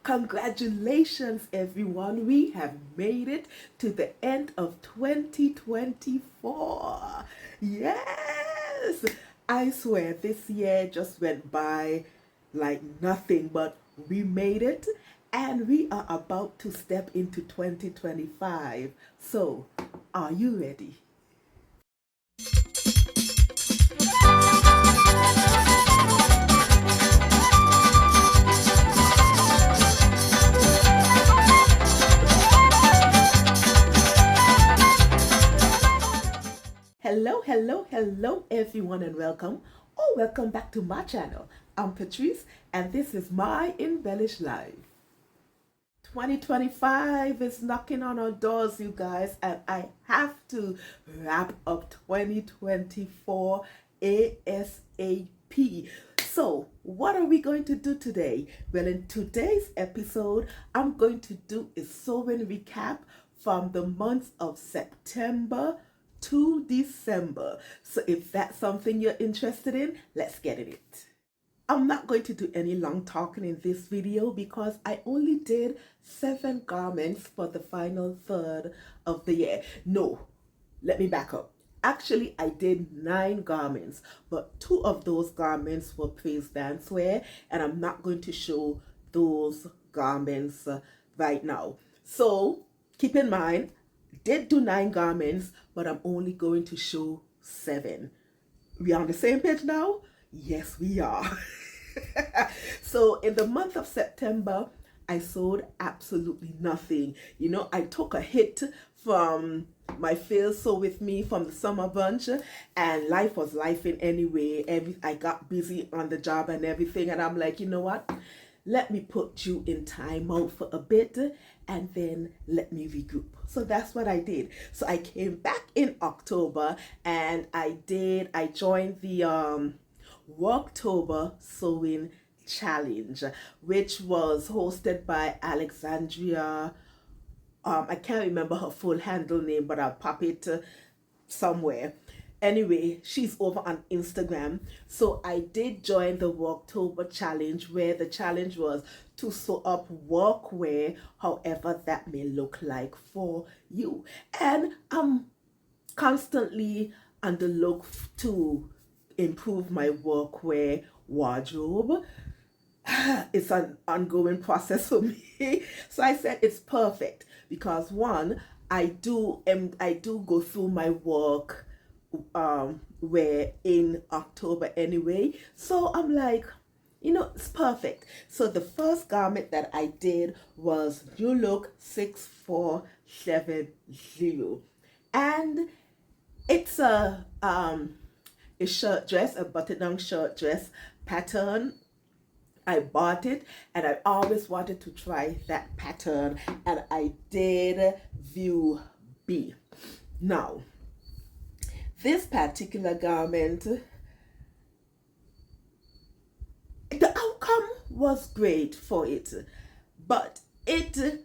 Congratulations, everyone. We have made it to the end of 2024. Yes, I swear this year just went by like nothing, but we made it and we are about to step into 2025. So, are you ready? Hello, everyone, and welcome. Welcome back to my channel. I'm Patrice, and this is my Embellish Life. 2025 is knocking on our doors, you guys, and I have to wrap up 2024 ASAP. So, what are we going to do today? Well, in today's episode, I'm going to do a sewing recap from the months of September to December. So if that's something you're interested in, let's get in it. I'm not going to do any long talking in this video because I only did 7 garments for the final third of the year. No, let me back up. Actually, I did 9 garments, but 2 of those garments were praise dance wear, and I'm not going to show those garments right now. So keep in mind, did do 9 garments, but I'm only going to show 7. We on the same page now? Yes, we are. So in the month of September, I sewed absolutely nothing. You know, I took a hit from my Feel Sew With Me from the summer bunch, and life was lifing anyway. I got busy on the job and everything, and I'm like, you know what? Let me put you in timeout for a bit and then let me regroup. So that's what I did. So I came back in October and I joined the Worktober Sewing Challenge, which was hosted by Alexandria. I can't remember her full handle name, but I'll pop it somewhere. Anyway, she's over on Instagram. So I did join the Worktober challenge, where the challenge was to sew up workwear, however that may look like for you. And I'm constantly on the look to improve my workwear wardrobe. It's an ongoing process for me. So I said it's perfect because one, I do go through my work wear in October anyway. So I'm like, you know, it's perfect. So the first garment that I did was New Look 6470. And it's a shirt dress, a button-down shirt dress pattern. I bought it and I always wanted to try that pattern, and I did view B. Now, this particular garment, the outcome was great for it, but it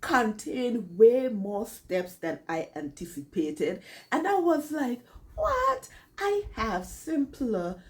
contained way more steps than I anticipated. And I was like, what? I have simpler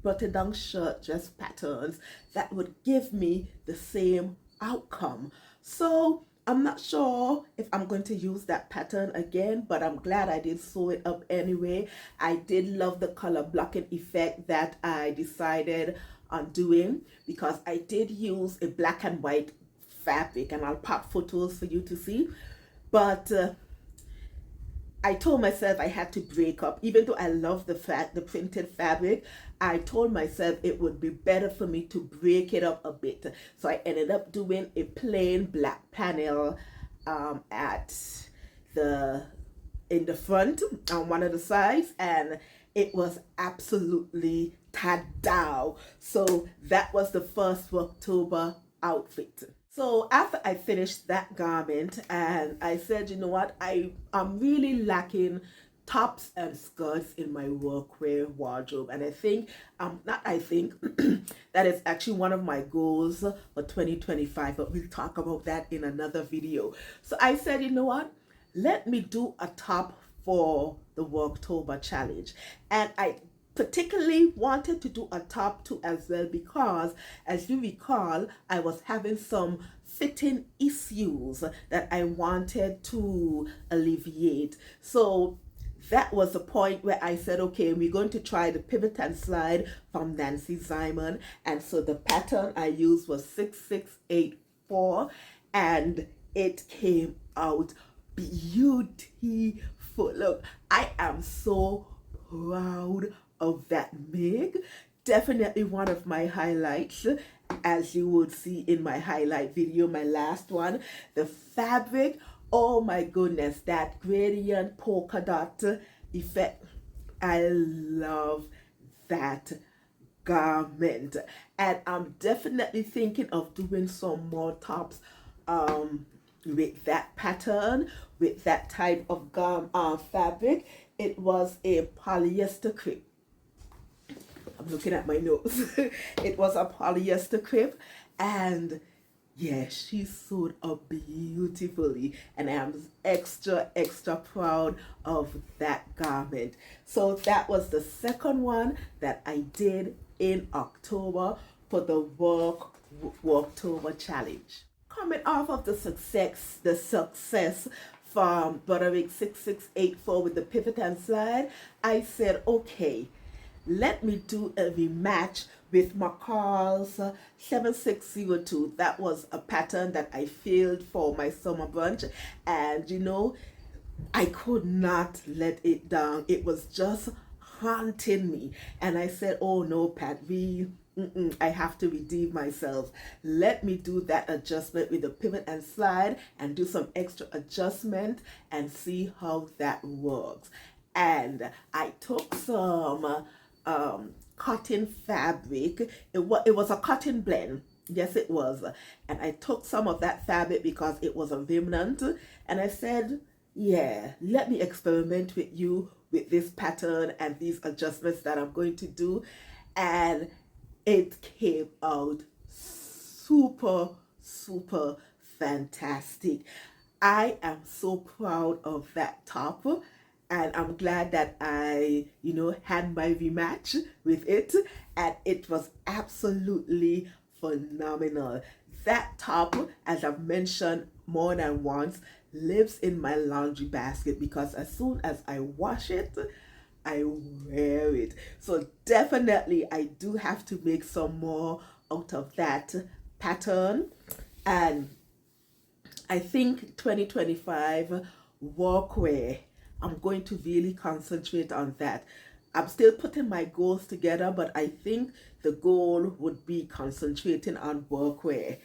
button-down shirt dress patterns that would give me the same outcome. So I'm not sure if I'm going to use that pattern again, but I'm glad I did sew it up anyway. I did love the color blocking effect that I decided on doing, because I did use a black and white fabric, and I'll pop photos for you to see. But I told myself I had to break up. Even though I love the printed fabric, I told myself it would be better for me to break it up a bit. So I ended up doing a plain black panel in the front on one of the sides, and it was absolutely tad-dow. So that was the first October outfit. So after I finished that garment, and I said, you know what, I'm really lacking tops and skirts in my workwear wardrobe, and that is actually one of my goals for 2025, but we'll talk about that in another video. So I said, you know what, let me do a top for the Worktober challenge, and I particularly wanted to do a top 2 as well because, as you recall, I was having some fitting issues that I wanted to alleviate. So that was the point where I said, okay, we're going to try the pivot and slide from Nancy Simon. And so the pattern I used was 6684, and it came out beautiful. Look, I am so proud of that Meg. Definitely one of my highlights, as you would see in my highlight video, my last one. The fabric, oh my goodness, that gradient polka dot effect. I love that garment, and I'm definitely thinking of doing some more tops with that pattern, with that type of fabric. It was a polyester crepe. I'm looking at my notes. It was a polyester crepe, and yeah, she sewed up beautifully, and I'm extra proud of that garment. So that was the second one that I did in October for the Worktober challenge. Coming off of the success from Butterick 6684 with the pivot and slide, I said, okay, let me do a rematch with McCall's 7602. That was a pattern that I filmed for my summer brunch, and you know, I could not let it down. It was just haunting me, and I said, oh no, Pat, I have to redeem myself. Let me do that adjustment with the pivot and slide and do some extra adjustment and see how that works. And I took some cotton fabric. It was a cotton blend. Yes, it was. And I took some of that fabric because it was a remnant. And I said, yeah, let me experiment with you with this pattern and these adjustments that I'm going to do. And it came out super fantastic. I am so proud of that top, and I'm glad that I, had my rematch with it, and it was absolutely phenomenal. That top, as I've mentioned more than once, lives in my laundry basket because as soon as I wash it, I wear it. So definitely I do have to make some more out of that pattern. And I think 2025 workwear, I'm going to really concentrate on that. I'm still putting my goals together, but I think the goal would be concentrating on workwear.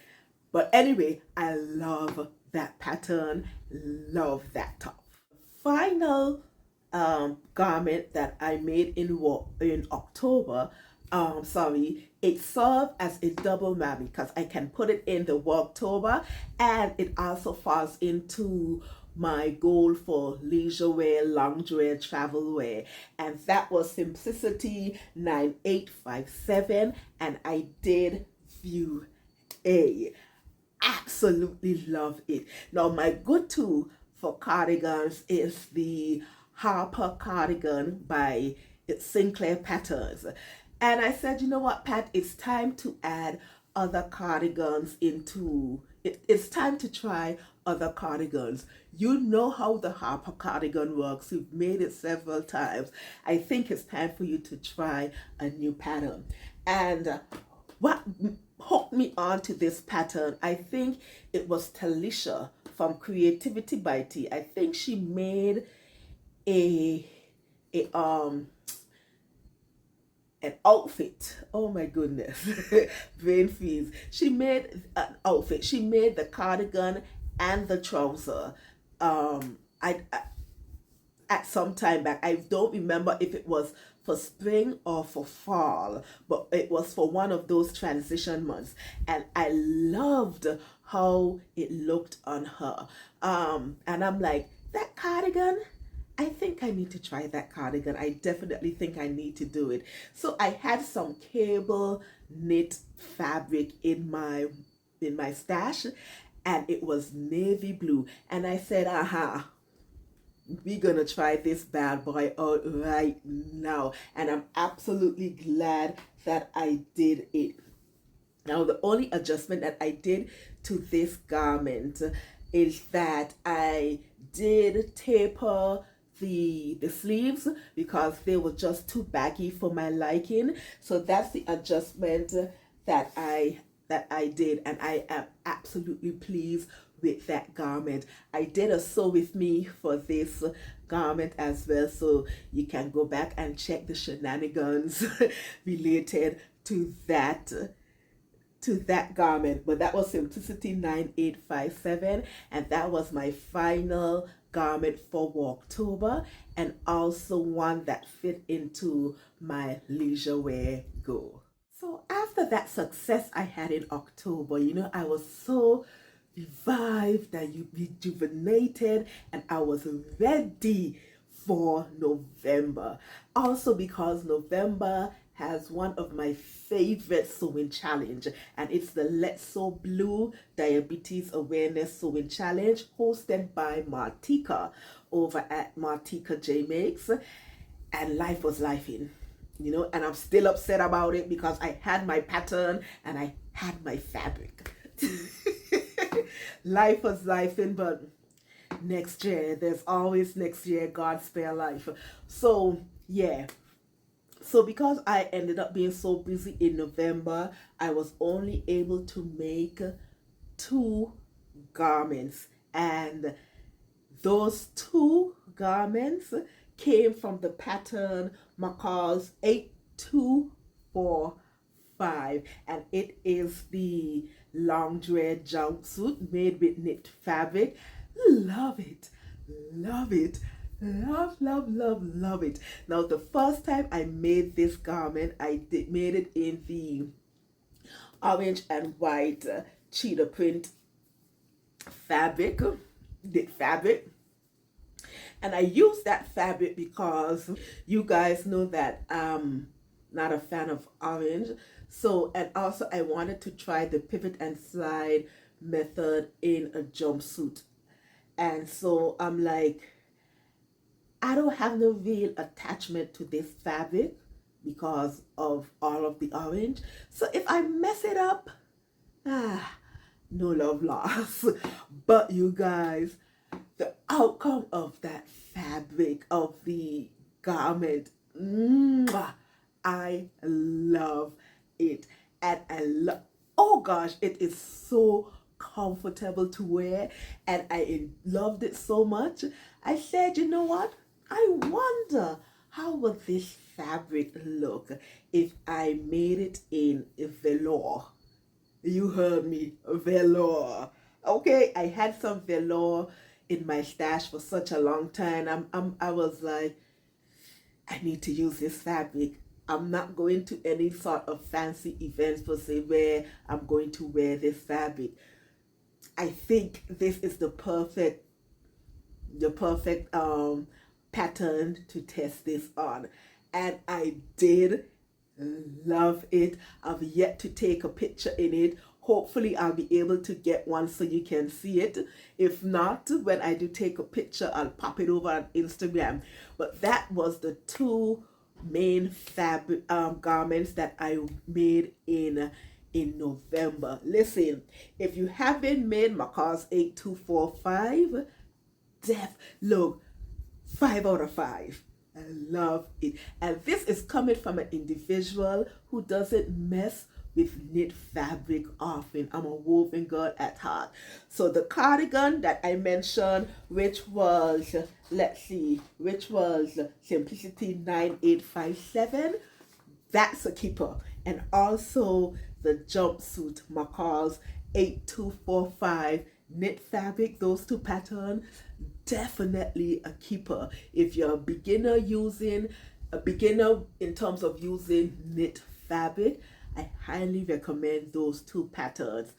But anyway, I love that pattern, love that top. Final garment that I made in October, it served as a double whammy because I can put it in the Worktober, and it also falls into my goal for leisure wear, loungewear, travel wear, and that was Simplicity 9857, and I did view A. Absolutely love it. Now my go-to for cardigans is the Harper cardigan by Sinclair Patterns. And I said, you know what, Pat, it's time to add other cardigans it's time to try other cardigans. You know how the Harper cardigan works. You've made it several times. I think it's time for you to try a new pattern. And what hooked me on to this pattern, I think it was Talisha from Creativity by T. I think she made an outfit. Oh my goodness. Brain freeze. She made an outfit. She made the cardigan and the trouser. I at some time back. I don't remember if it was for spring or for fall, but it was for one of those transition months, and I loved how it looked on her. And I'm like, that cardigan, I think I need to try that cardigan. I definitely think I need to do it. So I had some cable knit fabric in my stash, and it was navy blue, and I said, aha, we're gonna try this bad boy out right now, and I'm absolutely glad that I did it. Now, the only adjustment that I did to this garment is that I did taper the sleeves because they were just too baggy for my liking. So that's the adjustment that I did, and I am absolutely pleased with that garment. I did a sew with me for this garment as well, so you can go back and check the shenanigans related to that garment. But that was Simplicity 9857, and that was my final garment for October, and also one that fit into my leisure wear goal. So after that success I had in October, I was so revived and rejuvenated, and I was ready for November. Also, because November has one of my favorite sewing challenge, and it's the Let's Sew Blue Diabetes Awareness Sewing Challenge, hosted by Martika over at Martika J Makes. And life was lifing, and I'm still upset about it because I had my pattern and I had my fabric. Life was lifing, but next year, there's always next year, God spare life. So yeah, so because I ended up being so busy in November, I was only able to make 2 garments, and those 2 garments came from the pattern Macaw's 8245, and it is the lingerie jumpsuit made with knit fabric. Love it, love it, love it. Now, the first time I made this garment, made it in the orange and white cheetah print fabric, knit fabric. And I use that fabric because you guys know that I'm not a fan of orange. So, and also I wanted to try the pivot and slide method in a jumpsuit. And so I'm like, I don't have no real attachment to this fabric because of all of the orange. So if I mess it up, no love lost. But you guys, the outcome of that fabric, of the garment, I love it. And oh gosh, it is so comfortable to wear, and I loved it so much. I said, you know what? I wonder how will this fabric look if I made it in velour. You heard me, velour. Okay, I had some velour in my stash for such a long time. I was like, I need to use this fabric. I'm not going to any sort of fancy events per se where I'm going to wear this fabric. I think this is the perfect pattern to test this on, and I did love it. I've yet to take a picture in it. Hopefully I'll be able to get one so you can see it. If not, when I do take a picture, I'll pop it over on Instagram. But that was the 2 main fabric garments that I made in November. Listen, if you haven't made Macaw's 8245, look, 5 out of 5. I love it. And this is coming from an individual who doesn't mess with knit fabric often. I'm a woven girl at heart. So the cardigan that I mentioned, which was, which was Simplicity 9857, that's a keeper. And also the jumpsuit, Macaw's 8245 knit fabric, those 2 patterns, definitely a keeper. If you're a beginner in terms of using knit fabric, I highly recommend those 2 patterns.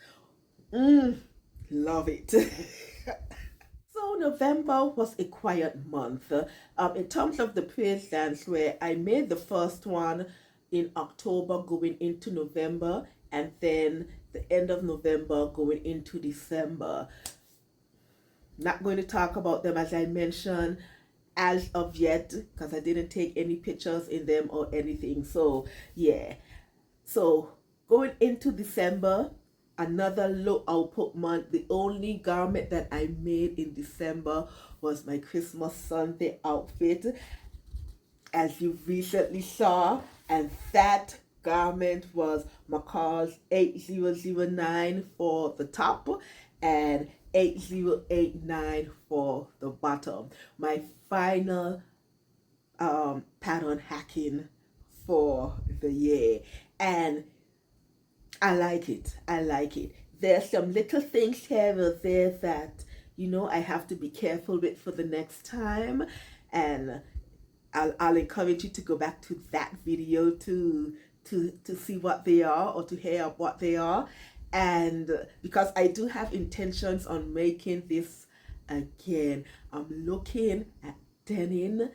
Love it. So November was a quiet month. In terms of the praise dance, where I made the first one in October going into November, and then the end of November going into December. Not going to talk about them, as I mentioned. as of yet, because I didn't take any pictures in them or anything. So yeah, so going into December, another low output month. The only garment that I made in December was my Christmas Sunday outfit, as you recently saw, and that garment was McCall's 8009 for the top and 8089 for the bottom. My final pattern hacking for the year, and I like it. I like it. There's some little things here or there that I have to be careful with for the next time, and I'll encourage you to go back to that video to see what they are, or to hear what they are. And because I do have intentions on making this again, I'm looking at denim,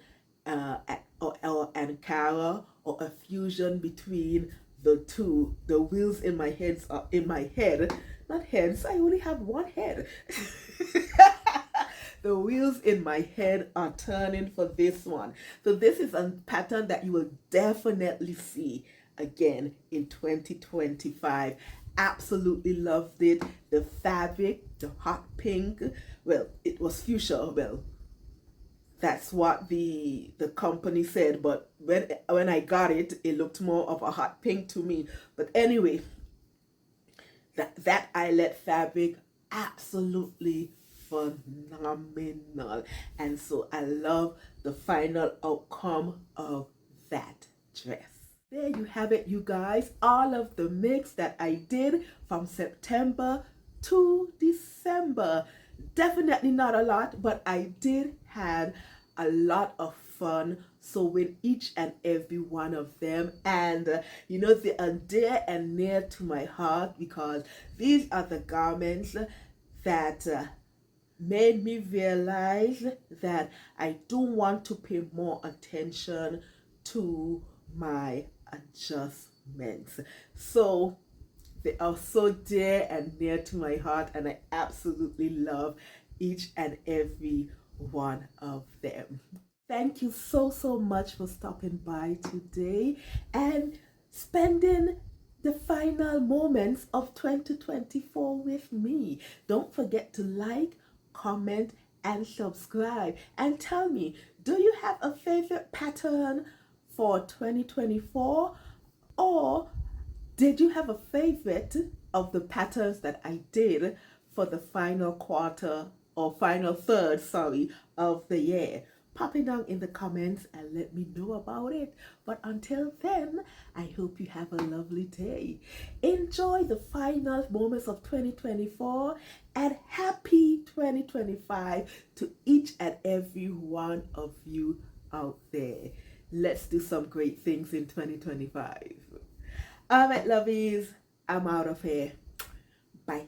or Ankara, or a fusion between the two. The wheels in my head are in my head, not heads. I only have one head. The wheels in my head are turning for this one. So this is a pattern that you will definitely see again in 2025. Absolutely loved it. The fabric, the hot pink, well, it was fuchsia. Well, that's what the company said, but when I got it, it looked more of a hot pink to me. But anyway, that eyelet fabric, absolutely phenomenal, and so I love the final outcome of that dress. There you have it, you guys, all of the mix that I did from September to December. Definitely not a lot, but I did have a lot of fun sewing each and every one of them, and they are dear and near to my heart, because these are the garments that made me realize that I do want to pay more attention to my adjustments. So they are so dear and near to my heart, and I absolutely love each and every one of them. Thank you so much for stopping by today and spending the final moments of 2024 with me. Don't forget to like, comment, and subscribe, and tell me, do you have a favorite pattern for 2024, or did you have a favorite of the patterns that I did for the final quarter, or final third, sorry, of the year? Pop it down in the comments and let me know about it. But until then, I hope you have a lovely day. Enjoy the final moments of 2024, and happy 2025 to each and every one of you out there. Let's do some great things in 2025. All right, lovies, I'm out of here. Bye.